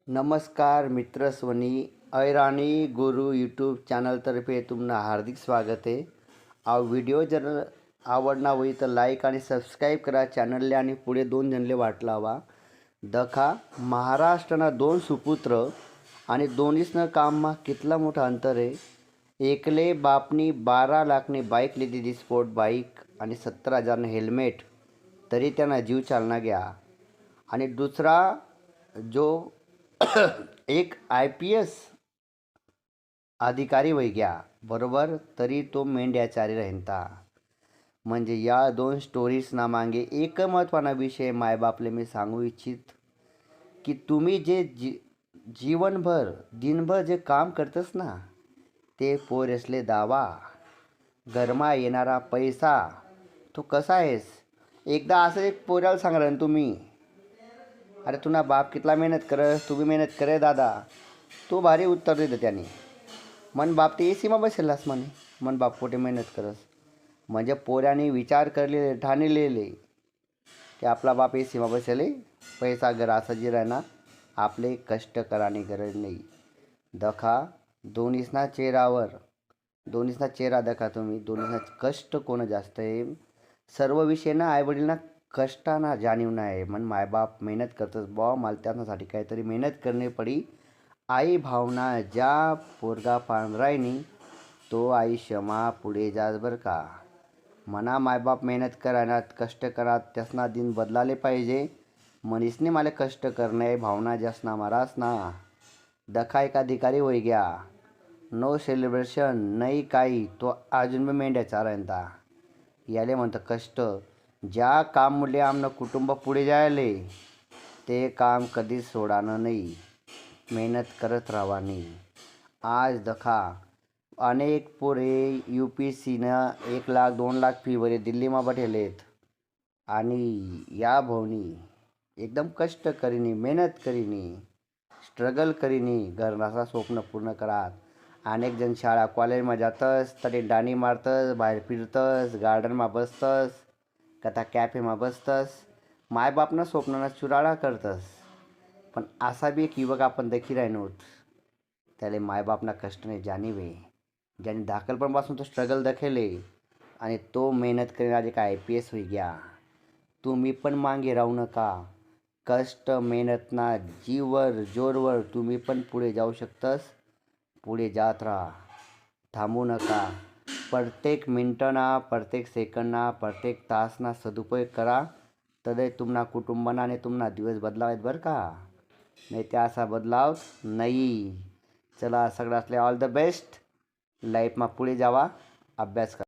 नमस्कार मित्रस्वनी ऐराणी गुरु यूट्यूब चॅनलतर्फे तुम्हाला हार्दिक स्वागत आहे. हा व्हिडिओ जर आवडना होई तर लाईक आणि सबस्क्राईब करा चॅनलले आणि पुढे 2 जणले वाट लावा. दखा महाराष्ट्रना 2 सुपुत्र आणि दोन्हीसनं काममा कितला मोठा अंतर आहे. एकले बापनी 12 लाखनी बाईक लिधी स्पोर्ट बाईक आणि 70,000 हेल्मेट तरी त्यांना जीव चालना घ्या. आणि दुसरा जो एक IPS अधिकारी वै गया बरोबर तरी तो मेंढ्याचारी राहता. म्हणजे या 2 स्टोरीजना मागे एक महत्त्वाचा विषय मायबापले मी सांगू इच्छित की तुम्ही जे जीवनभर दिनभर जे काम करतस ना ते पोरेसले दावा. घरमा येणारा पैसा तो कसा आहेस. एकदा असं एक पोऱ्याला सांगणार तुम्ही, अरे तुना बाप कितला मेहनत करस, तू भी मेहनत करे दादा. तो भारी उत्तर देतं त्याने. मन बाप ते एसीमा बसेलास म्हणे, मन बाप पोटे मेहनत करस. म्हणजे पोऱ्याने विचार करले ठाणलेले की आपला बाप एसीमा बसेले, पैसा घरा सजी राहणार, आपले कष्ट करानी गरज नाही. दखा दोन्हीसना चेहरा दखा तुम्ही, दोन्हीसना कष्ट कोण जास्त आहे. सर्व विषयना आईवडीलना कष्टाना जाणीव नाही. मन मायबाप मेहनत करतस बॉ, मला त्यासाठी काहीतरी मेहनत करणे पडी. आई भावना ज्या पोरगा पांढरायनी तो आयुष्यमा पुढे जास बरं का. म्हणा मायबाप मेहनत करायनात कष्ट करा त्यासना दिन बदलाले पाहिजे. मनीसने मला कष्ट करणे भावना ज्यासना मारास ना. दखा एक अधिकारी होई गया, नो सेलिब्रेशन नाही काही, तो अजून बी मेंढ्याचा राहता. याले म्हणतं कष्ट. ज्या काम मुले आमनं कुटुंब पुढे जायले ते काम कधीच सोडानं नाही, मेहनत करत राहावानी. आज दखा अनेक पोरे UPSCनं 1 लाख 2 लाख फी भरे दिल्लीमा बठेलेत आणि या भाऊनी एकदम कष्ट करीनी मेहनत करीनी स्ट्रगल करीनी घरनासा स्वप्न पूर्ण करात. अनेक जण शाळा कॉलेजमा जातस तरी डाणी मारतस, बाहेर फिरतस, गार्डनमा बसतस, कथा कॅफेमा बसतस, मायबापना स्वप्नांना चुराळा करतस. पण असा बी एक युवक आपण देखी राहिनोत त्याला मायबापना कष्टने जाणीवे, ज्याने दाखलपणापासून तो स्ट्रगल दखेले आणि तो मेहनत करीन आज एक IPS होई गया. तुम्ही पण मागे राहू नका. कष्ट मेहनतना जीवर जोरवर तुम्ही पण पुढे जाऊ शकतस. पुढे जात राहा, थांबू नका. प्रत्येक मिनटना, प्रत्येक सेकंडना, प्रत्येक तासना सदुपयोग करा. तदय तुम्हाला कुटुंबाना आणि तुम्हाला दिवस बदलावेत बरं का. नाही त्या असा बदलाव नाही. चला सगळ्यातले ऑल द बेस्ट. लाईफमा पुढे जावा, अभ्यास करा.